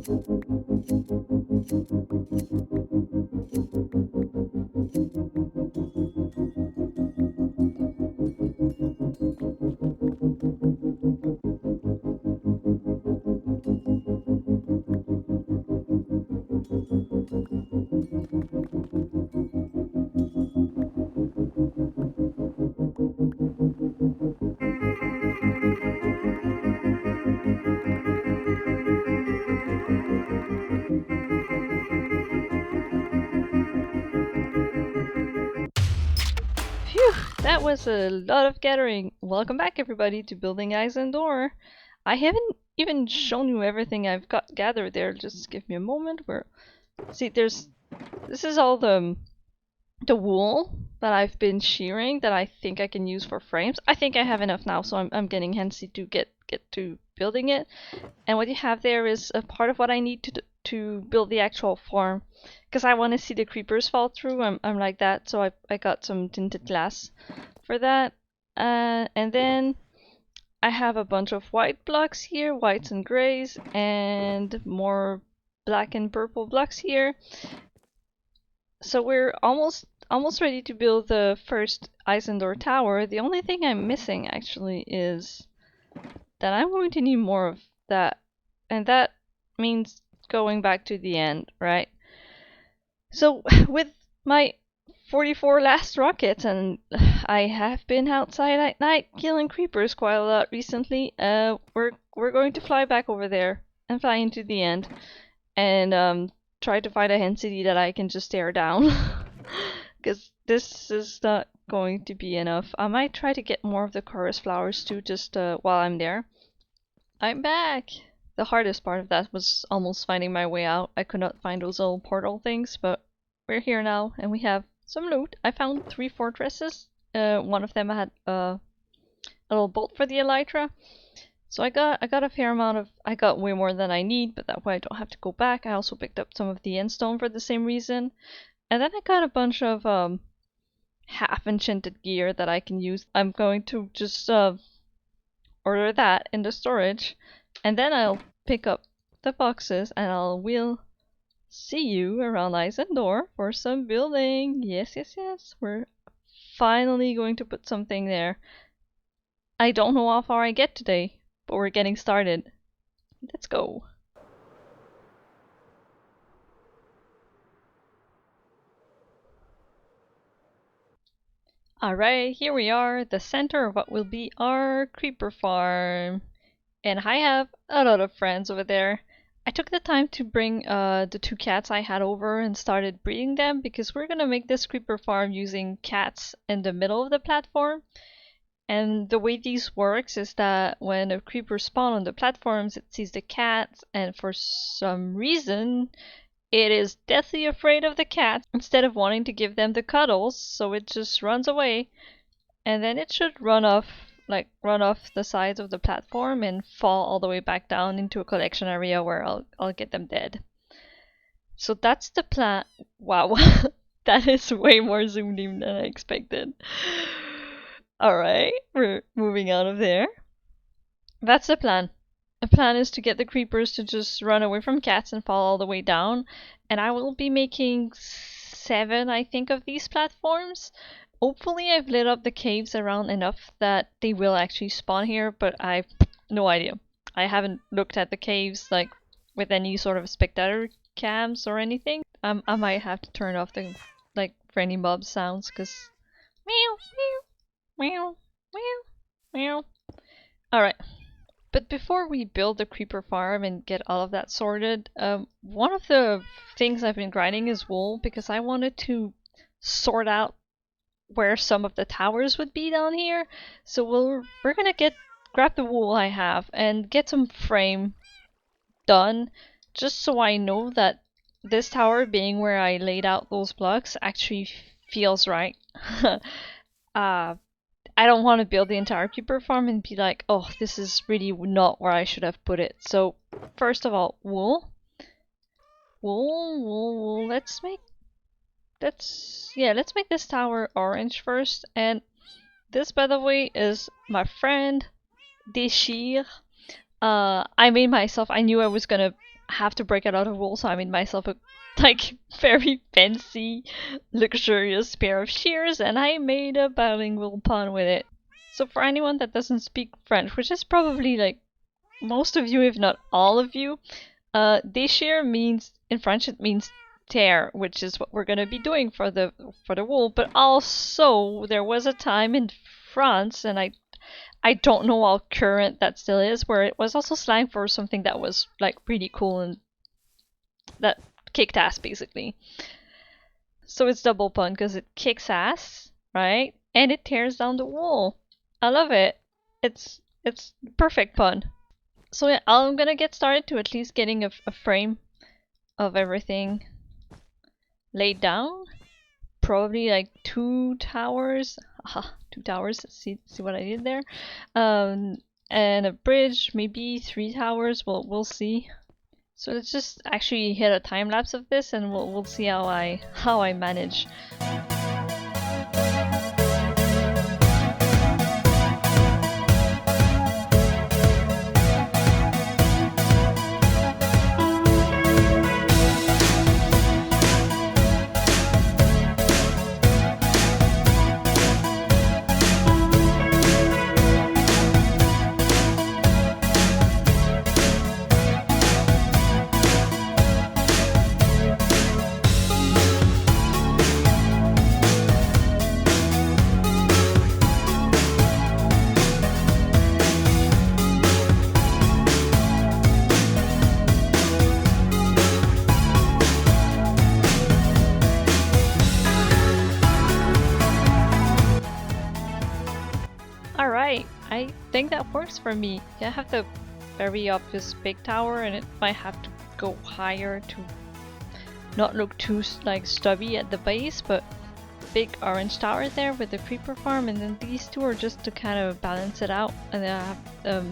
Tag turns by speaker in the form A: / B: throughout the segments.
A: Phew, that was a lot of gathering. Welcome back, everybody, to Building Isandor. I haven't even shown you everything I've got gathered there. Just give me a moment. See, this is all the wool that I've been shearing that I think I can use for frames. I think I have enough now, so I'm getting handsy to get to building it. And what you have there is a part of what I need to build the actual farm, because I want to see the creepers fall through. I'm like that, so I got some tinted glass for that. And then I have a bunch of white blocks here, whites and grays, and more black and purple blocks here. So we're almost ready to build the first Isandor tower. The only thing I'm missing actually is that I'm going to need more of that, and that means going back to the end, right? So with my 44 last rockets, and I have been outside at night killing creepers quite a lot recently, we're going to fly back over there and fly into the end and try to find a hen city that I can just tear down. Because this is not going to be enough. I might try to get more of the chorus flowers too, just while I'm there. I'm back! The hardest part of that was almost finding my way out. I could not find those little portal things, but we're here now, and we have some loot. I found 3 fortresses. One of them had a little bolt for the elytra. So I got a fair amount of... I got way more than I need, but that way I don't have to go back. I also picked up some of the end stone for the same reason. And then I got a bunch of half enchanted gear that I can use. I'm going to just order that in the storage, and then I'll pick up the boxes and we'll see you around Isandor for some building. Yes, yes, yes. We're finally going to put something there. I don't know how far I get today, but we're getting started. Let's go. Alright, here we are, the center of what will be our creeper farm. And I have a lot of friends over there. I took the time to bring the 2 cats I had over and started breeding them, because we're gonna make this creeper farm using cats in the middle of the platform. And the way these works is that when a creeper spawns on the platforms, it sees the cats, and for some reason it is deathly afraid of the cats instead of wanting to give them the cuddles, so it just runs away. And then it should run off the sides of the platform and fall all the way back down into a collection area where I'll get them dead. So that's the plan. Wow, that is way more zoomed in than I expected. Alright, we're moving out of there. That's the plan. The plan is to get the creepers to just run away from cats and fall all the way down. And I will be making 7, I think, of these platforms. Hopefully I've lit up the caves around enough that they will actually spawn here, but I've no idea. I haven't looked at the caves like with any sort of spectator cams or anything. I might have to turn off the friendly mob sounds, because meow meow meow meow. Alright. But before we build the creeper farm and get all of that sorted, one of the things I've been grinding is wool, because I wanted to sort out where some of the towers would be down here. So we're gonna grab the wool I have and get some frame done, just so I know that this tower, being where I laid out those blocks, actually feels right. I don't want to build the entire creeper farm and be like, oh, this is really not where I should have put it. So first of all, wool. Let's make this tower orange first. And this, by the way, is my friend Deshir. I made myself. I knew I was gonna have to break a lot of wool, so I made myself a like very fancy, luxurious pair of shears, and I made a bilingual pun with it. So for anyone that doesn't speak French, which is probably like most of you, if not all of you, déchire means in French it means tear, which is what we're gonna be doing for the wool. But also there was a time in France, and I don't know how current that still is, where it was also slang for something that was like really cool and that kicked ass basically. So it's double pun because it kicks ass, right? And it tears down the wool. I love it. It's perfect pun. So yeah, I'm gonna get started to at least getting a frame of everything laid down. Probably like 2 towers. Aha, 2 towers. See what I did there. And a bridge, maybe 3 towers. We'll see. So let's just actually hit a time lapse of this, and we'll see how I manage. Alright, I think that works for me. I have the very obvious big tower, and it might have to go higher to not look too like stubby at the base, but big orange tower there with the creeper farm, and then these two are just to kind of balance it out. And then I have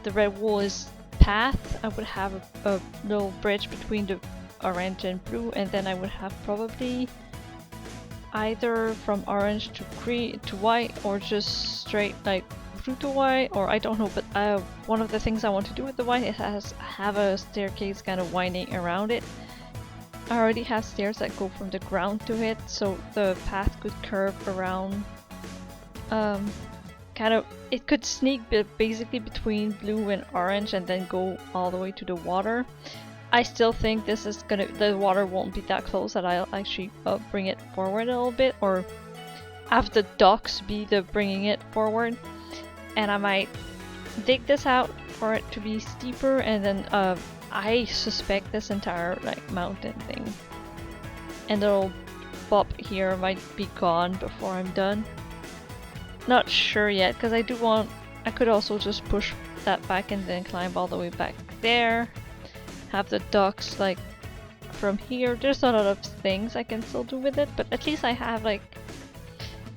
A: the red wool is path. I would have a little bridge between the orange and blue, and then I would have probably either from orange to green to white, or just straight like blue to white, or I don't know. But one of the things I want to do with the white, it has have a staircase kind of winding around it. I already have stairs that go from the ground to it, so the path could curve around. Kind of, it could sneak basically between blue and orange, and then go all the way to the water. I still think this is the water won't be that close, that I'll actually bring it forward a little bit, or have the docks be the bringing it forward. And I might dig this out for it to be steeper, and then I suspect this entire like mountain thing and the little bump here might be gone before I'm done. Not sure yet, because I could also just push that back and then climb all the way back there. Have the docks like from here. There's a lot of things I can still do with it, but at least I have like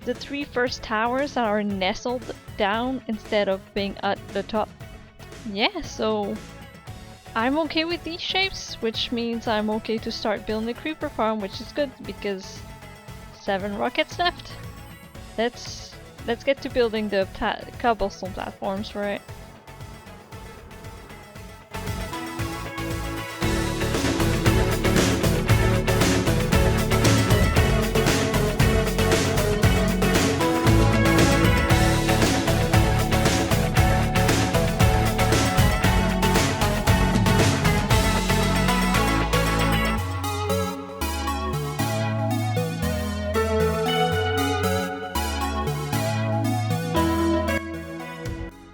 A: the 3 first towers that are nestled down instead of being at the top. Yeah, so I'm okay with these shapes, which means I'm okay to start building the creeper farm, which is good because 7 rockets left. Let's get to building the cobblestone platforms for it.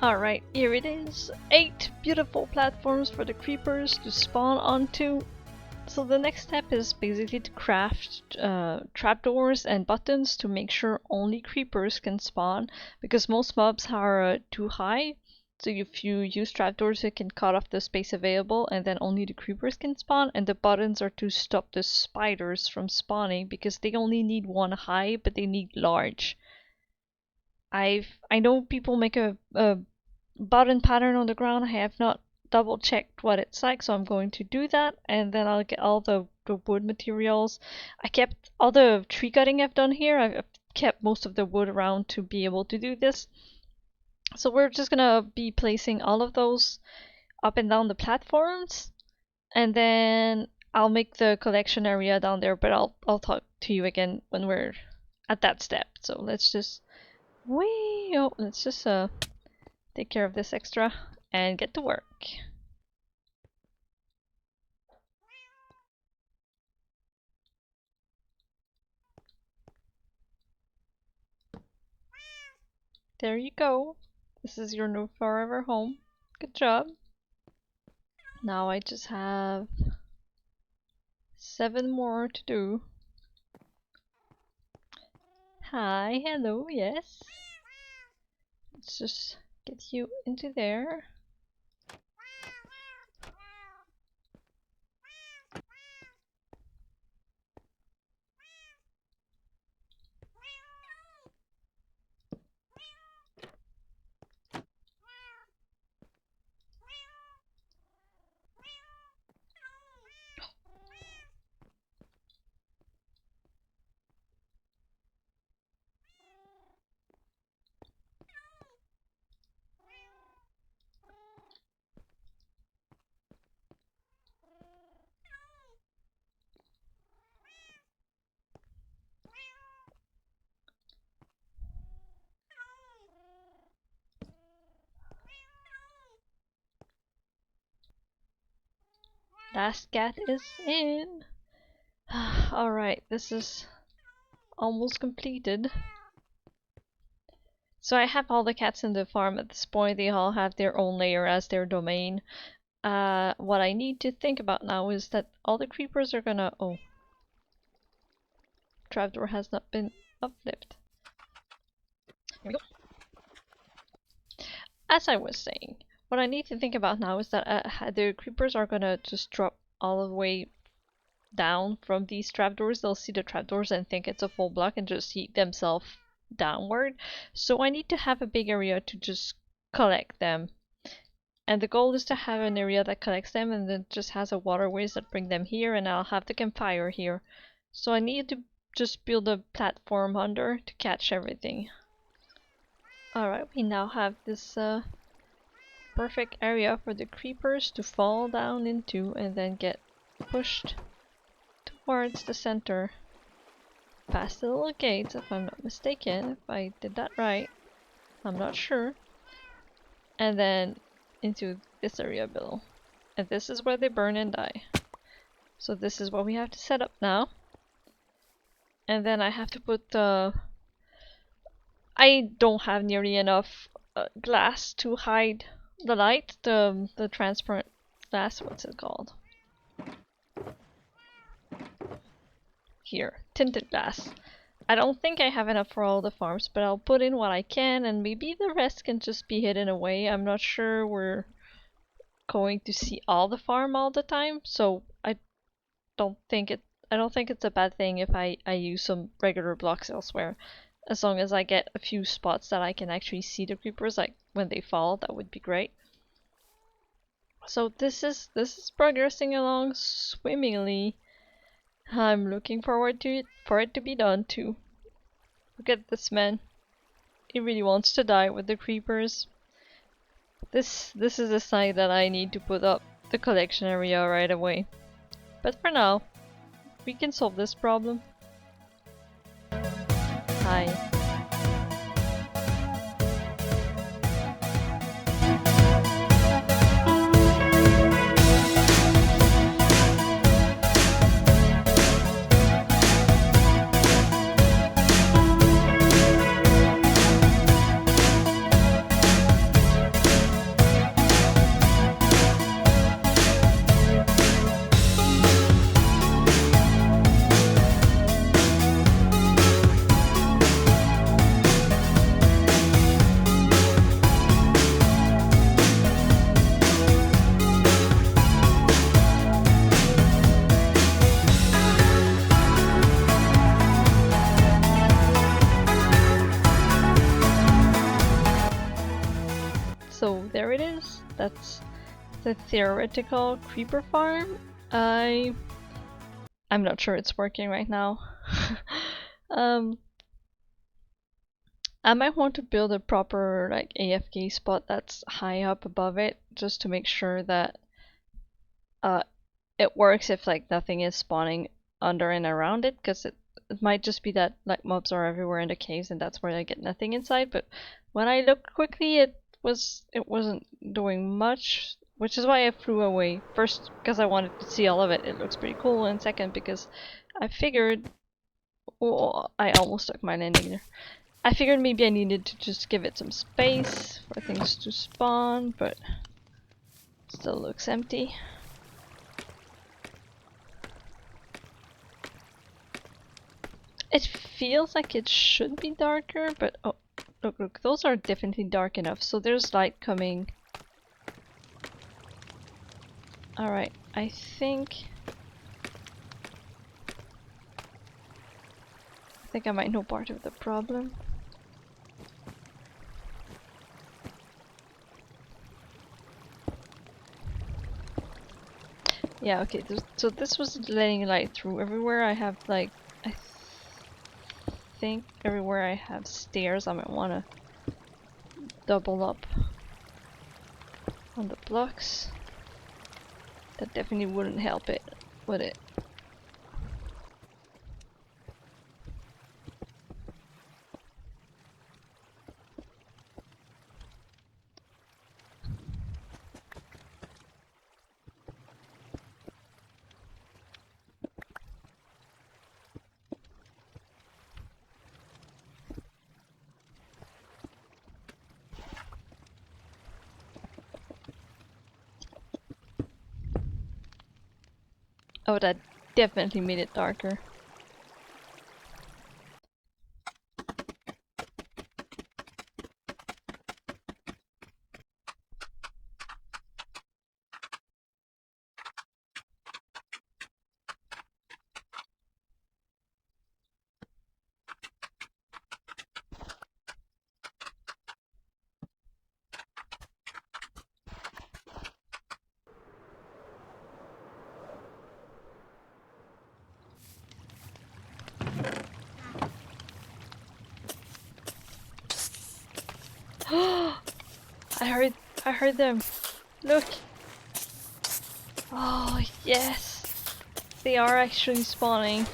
A: Alright, here it is. 8 beautiful platforms for the creepers to spawn onto. So the next step is basically to craft trapdoors and buttons to make sure only creepers can spawn, because most mobs are too high. So if you use trapdoors, it can cut off the space available, and then only the creepers can spawn. And the buttons are to stop the spiders from spawning, because they only need 1 high, but they need large. I know people make a button pattern on the ground. I have not double checked what it's like, so I'm going to do that, and then I'll get all the wood materials. I kept all the tree cutting I've done here. I've kept most of the wood around to be able to do this. So we're just gonna be placing all of those up and down the platforms, And then I'll make the collection area down there, but I'll talk to you again when we're at that step. So let's just let's just take care of this extra and get to work. There you go. This is your new forever home. Good job. Now I just have 7 more to do. Hi, hello, yes. Let's just get you into there. Last cat is in. Alright, this is almost completed. So I have all the cats in the farm at this point. They all have their own layer as their domain. What I need to think about now is that all the creepers are gonna... Oh. Trapdoor has not been uplifted. Here we go. As I was saying, what I need to think about now is that the creepers are gonna just drop all the way down from these trapdoors. They'll see the trapdoors and think it's a full block and just heat themselves downward. So I need to have a big area to just collect them. And the goal is to have an area that collects them and then just has a waterways that bring them here, and I'll have the campfire here. So I need to just build a platform under to catch everything. Alright, we now have this perfect area for the creepers to fall down into and then get pushed towards the center. Past the little gates, if I'm not mistaken, if I did that right. I'm not sure. And then into this area below. And this is where they burn and die. So this is what we have to set up now. And then I have to put I don't have nearly enough glass to hide the light, the transparent glass, what's it called? Here, tinted glass. I don't think I have enough for all the farms, but I'll put in what I can and maybe the rest can just be hidden away. I'm not sure we're going to see all the farm all the time, so I don't think it's a bad thing if I use some regular blocks elsewhere. As long as I get a few spots that I can actually see the creepers, like when they fall, that would be great. So this is progressing along swimmingly. I'm looking forward to it, for it to be done too. Look at this man. He really wants to die with the creepers. This is a sign that I need to put up the collection area right away. But for now, we can solve this problem. Hi. So there it is. That's the theoretical creeper farm. I'm not sure it's working right now. I might want to build a proper like AFK spot that's high up above it, just to make sure that it works if like nothing is spawning under and around it, because it might just be that like mobs are everywhere in the caves and that's where I get nothing inside. But when I looked quickly, it wasn't doing much, which is why I flew away. First, because I wanted to see all of it. It looks pretty cool, and second, because I figured, oh, I almost took my landing there. I figured maybe I needed to just give it some space for things to spawn, but still looks empty. It feels like it should be darker, but oh, look, those are definitely dark enough, so there's light coming. Alright, I think I might know part of the problem. Yeah, okay, so this was letting light through. Everywhere I have like, I think everywhere I have stairs, I might want to double up on the blocks. That definitely wouldn't help it, would it? Oh, that definitely made it darker. I heard them. Look. Oh, yes. They are actually spawning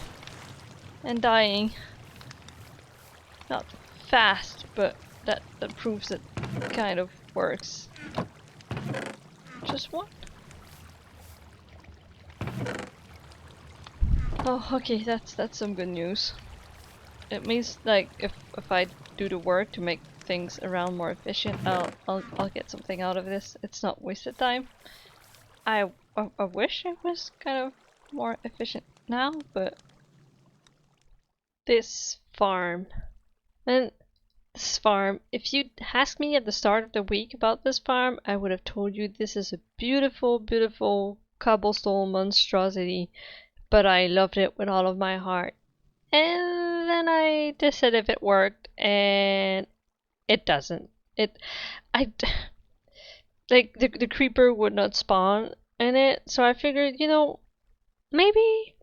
A: and dying. Not fast, but that proves it kind of works. Just one. Oh, okay, that's some good news. It means like if I do the work to make things around more efficient, I'll get something out of this. It's not wasted time. I wish it was kind of more efficient now, but this farm and this farm. If you'd asked me at the start of the week about this farm, I would have told you this is a beautiful, beautiful cobblestone monstrosity, but I loved it with all of my heart. And then I decided if it worked, and it doesn't. I, like, the creeper would not spawn in it, so I figured, you know, maybe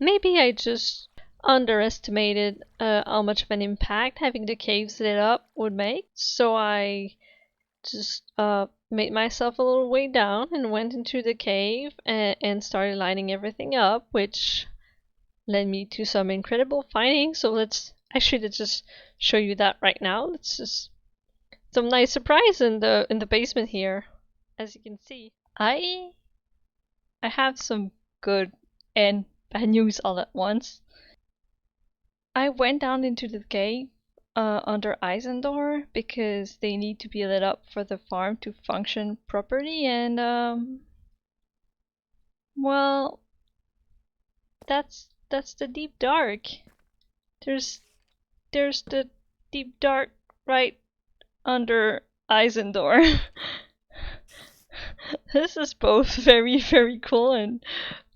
A: I just underestimated how much of an impact having the caves lit up would make. So I just made myself a little way down and went into the cave and started lining everything up, which led me to some incredible findings. So let's just show you that right now. Let's just some nice surprise in the basement here. As you can see, I have some good and bad news all at once. I went down into the cave under Isandor because they need to be lit up for the farm to function properly, and well, that's the deep dark. There's the deep dark right under Isandor. This is both very, very cool and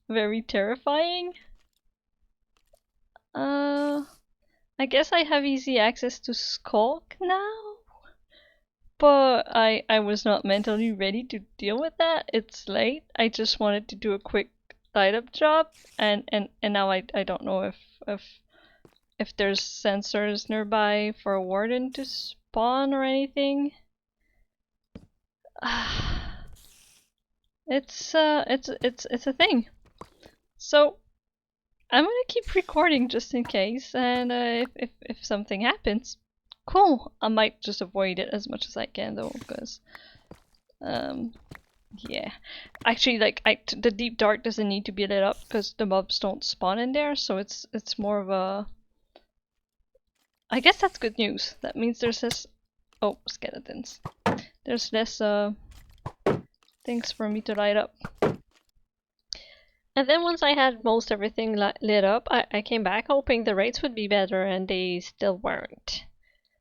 A: very terrifying. I guess I have easy access to Skulk now, but I was not mentally ready to deal with that. It's late. I just wanted to do a quick light up job, and now I don't know if there's sensors nearby for a warden to spawn or anything. It's a thing. So I'm gonna keep recording just in case, and if something happens, cool. I might just avoid it as much as I can though, because yeah. Actually, like the deep dark doesn't need to be lit up because the mobs don't spawn in there, so it's more of a. I guess that's good news. That means there's less. Oh, skeletons. There's less things for me to light up. And then once I had most everything lit up, I came back hoping the rates would be better, and they still weren't.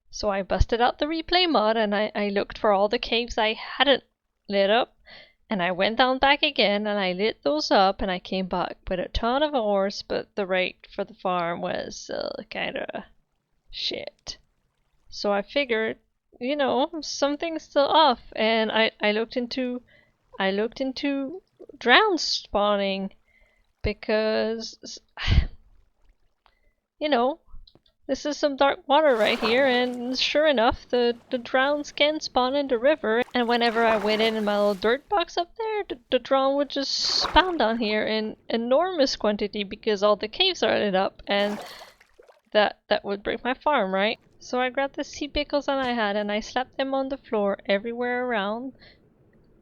A: So I busted out the replay mod and I looked for all the caves I hadn't lit up, and I went down back again and I lit those up, and I came back with a ton of ores, but the rate for the farm was kinda shit. So I figured, you know, something's still off, and I looked into drown spawning, because you know, this is some dark water right here, and sure enough, the drowns can spawn in the river, and whenever I went in my little dirt box up there, the drown would just spawn down here in enormous quantity because all the caves are lit up, and that would break my farm, right? So I grabbed the sea pickles that I had and I slapped them on the floor everywhere around,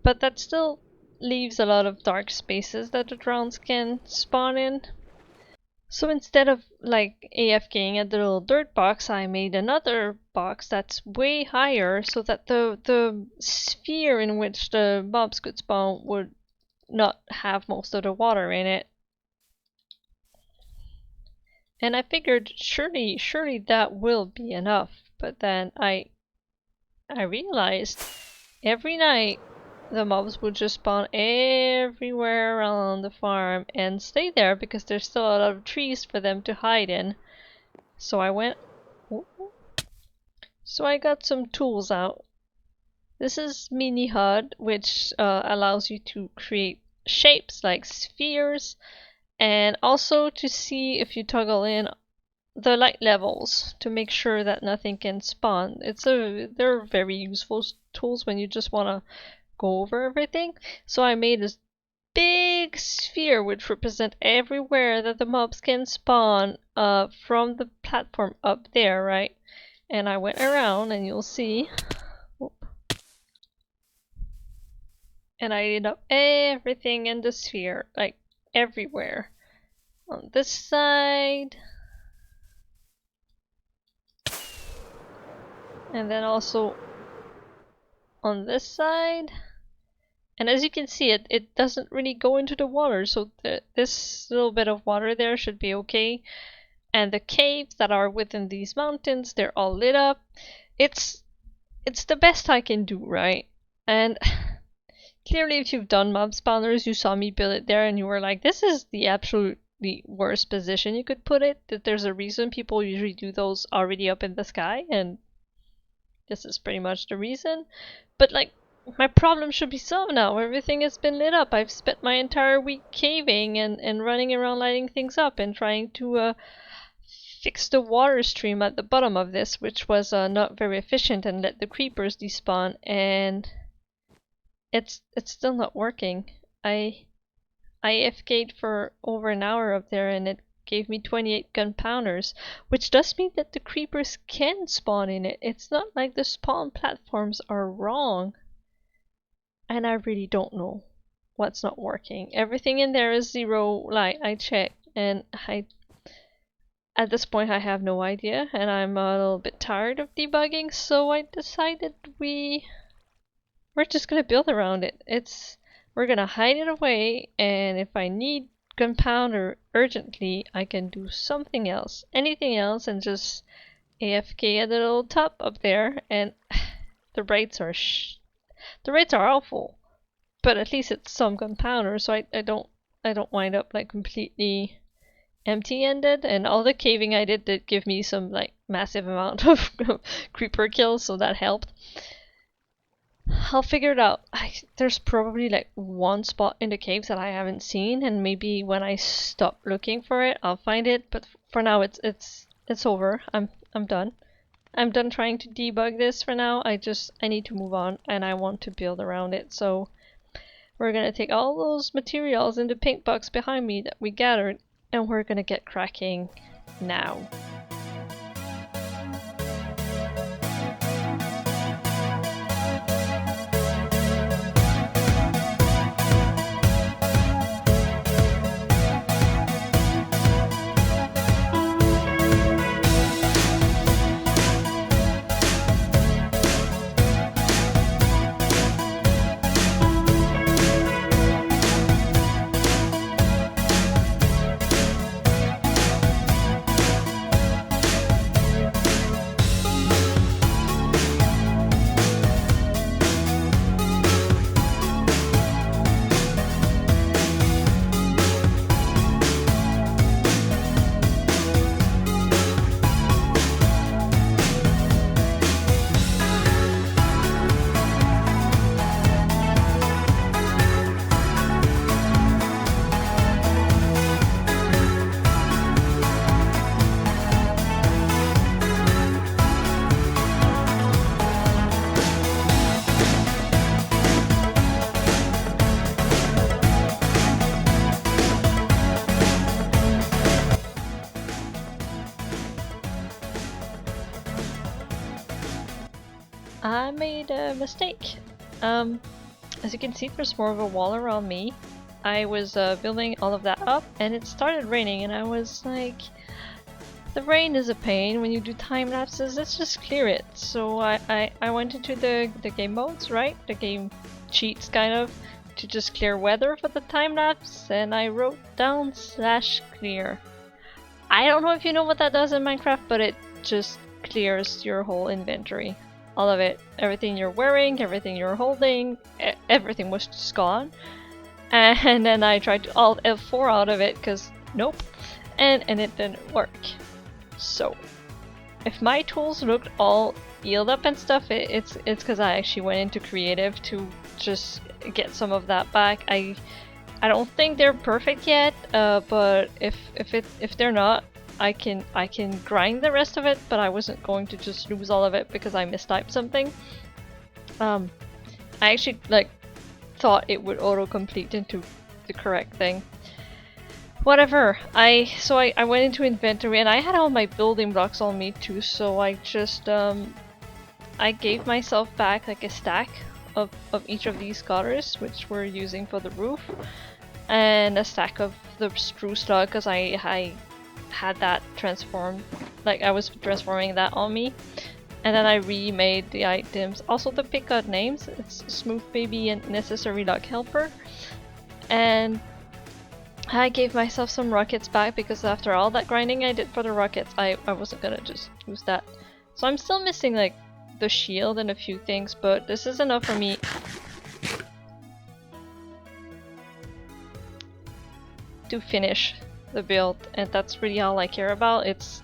A: but that still leaves a lot of dark spaces that the drowns can spawn in. So instead of like AFKing at the little dirt box, I made another box that's way higher so that the sphere in which the mobs could spawn would not have most of the water in it. And I figured surely that will be enough, but then I realized every night the mobs would just spawn everywhere around the farm and stay there because there's still a lot of trees for them to hide in. So I went. So I got some tools out. This is Mini HUD, which allows you to create shapes like spheres, and also to see if you toggle in the light levels to make sure that nothing can spawn. They're very useful tools when you just want to go over everything. So I made this big sphere which represent everywhere that the mobs can spawn from the platform up there, right? And I went around and you'll see. And I lit up everything in the sphere, like everywhere. On this side. And then also on this side. And as you can see, it doesn't really go into the water, so this little bit of water there should be okay. And the caves that are within these mountains, they're all lit up. It's the best I can do, right? And clearly if you've done mob spawners, you saw me build it there and you were like, this is the absolutely worst position you could put it. That there's a reason people usually do those already up in the sky, and this is pretty much the reason. But like, my problem should be solved now. Everything has been lit up. I've spent my entire week caving and running around lighting things up and trying to fix the water stream at the bottom of this, which was not very efficient, and let the creepers despawn, and it's still not working. I AFK'd for over an hour up there and it gave me 28 gunpowders, which does mean that the creepers can spawn in it. It's not like the spawn platforms are wrong. And I really don't know what's not working. Everything in there is zero light. I checked, and at this point I have no idea, and I'm a little bit tired of debugging, so I decided we're just gonna build around it. We're gonna hide it away, and if I need gunpowder urgently, I can do something else, anything else, and just AFK at the little top up there, and the rates are awful, but at least it's some gunpowder, so I don't wind up like completely empty-ended. And all the caving I did give me some like massive amount of creeper kills, so that helped. I'll figure it out. There's probably like one spot in the caves that I haven't seen, and maybe when I stop looking for it, I'll find it. But for now, it's over. I'm done. I'm done trying to debug this for now. I need to move on, and I want to build around it. So We're gonna take all those materials in the pink box behind me that we gathered, and we're gonna get cracking now. I made a mistake. As you can see, there's more of a wall around me. I was building all of that up, and it started raining, and I was like, the rain is a pain when you do time lapses. Let's just clear it. So I went into the game modes, right? The game cheats, kind of, to just clear weather for the time lapse, and I wrote down /clear. I don't know if you know what that does in Minecraft, but it just clears your whole inventory. All of it. Everything you're wearing, everything you're holding, everything was just gone. And then I tried to alt F4 out of it, because nope. And it didn't work. So, if my tools looked all healed up and stuff, it's because I actually went into creative to just get some of that back. I don't think they're perfect yet, but if they're not, I can grind the rest of it, but I wasn't going to just lose all of it because I mistyped something. I actually thought it would auto-complete into the correct thing. Whatever. So I went into inventory, and I had all my building blocks on me too, so I just I gave myself back like a stack of each of these gutters, which we're using for the roof, and a stack of the spruce log, because I had that transformed, like I was transforming that on me, and then I remade the items. Also the pickup names, it's Smooth Baby and Necessary Log Helper, and I gave myself some rockets back because after all that grinding I did for the rockets, I wasn't gonna just use that. So I'm still missing like the shield and a few things, but this is enough for me to finish the build, and that's really all I care about. It's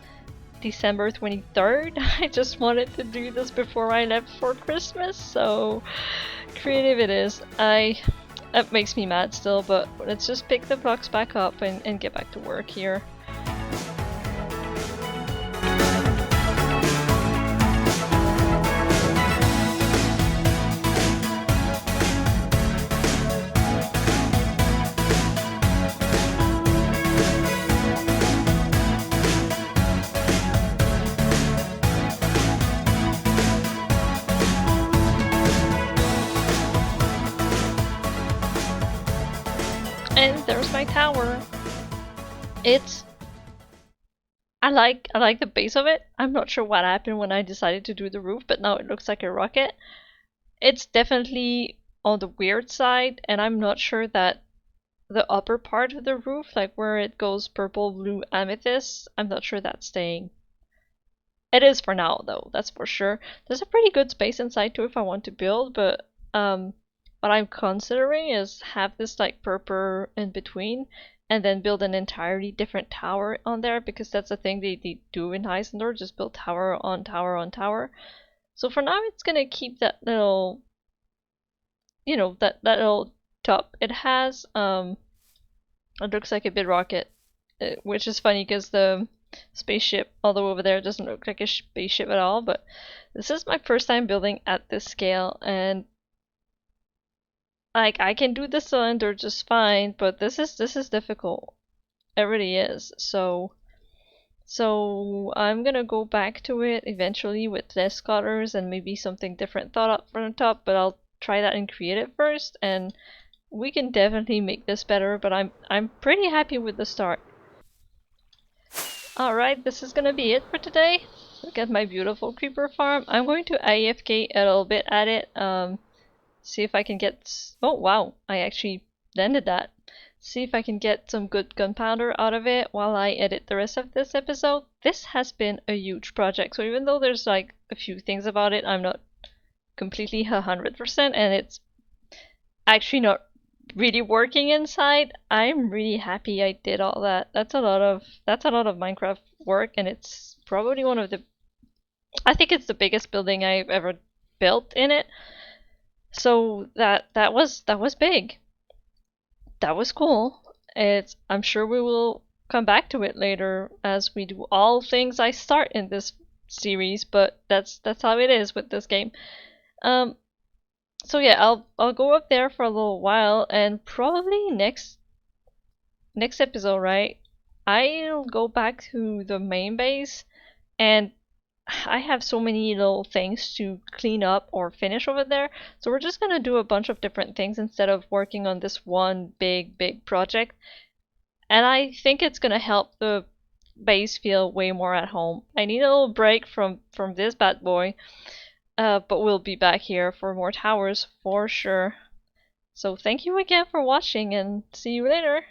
A: December 23rd. I just wanted to do this before I left for Christmas, so creative it is. It makes me mad still, but let's just pick the blocks back up and get back to work here. And there's my tower. I like the base of it. I'm not sure what happened when I decided to do the roof, but now it looks like a rocket. It's definitely on the weird side, and I'm not sure that the upper part of the roof, like where it goes purple, blue, amethyst, I'm not sure that's staying. It is for now though, that's for sure. There's a pretty good space inside too if I want to build, but what I'm considering is have this like purple in between, and then build an entirely different tower on there, because that's the thing they do in Isandor, just build tower on tower on tower. So for now it's gonna keep that little, you know, that little top it has. It looks like a big rocket, which is funny because the spaceship all the way over there doesn't look like a spaceship at all, but this is my first time building at this scale, and Like, I can do the cylinder just fine, but this is difficult. It really is. So I'm gonna go back to it eventually with less colors and maybe something different thought up from the top, but I'll try that in creative first, and we can definitely make this better, but I'm pretty happy with the start. Alright, this is gonna be it for today. Look at my beautiful creeper farm. I'm going to AFK a little bit at it, see if I can get... Oh wow, I actually landed that. See if I can get some good gunpowder out of it while I edit the rest of this episode. This has been a huge project, so even though there's like a few things about it, I'm not completely 100% and it's actually not really working inside. I'm really happy I did all that. That's a lot of Minecraft work, and it's probably one of the... I think it's the biggest building I've ever built in it. So that was big. That was cool. I'm sure we will come back to it later as we do all things I start in this series, but that's how it is with this game. So yeah, I'll go up there for a little while, and probably next episode, right? I'll go back to the main base, and I have so many little things to clean up or finish over there, so we're just gonna do a bunch of different things instead of working on this one big project. And I think it's gonna help the base feel way more at home. I need a little break from this bad boy, but we'll be back here for more towers for sure. So thank you again for watching, and see you later!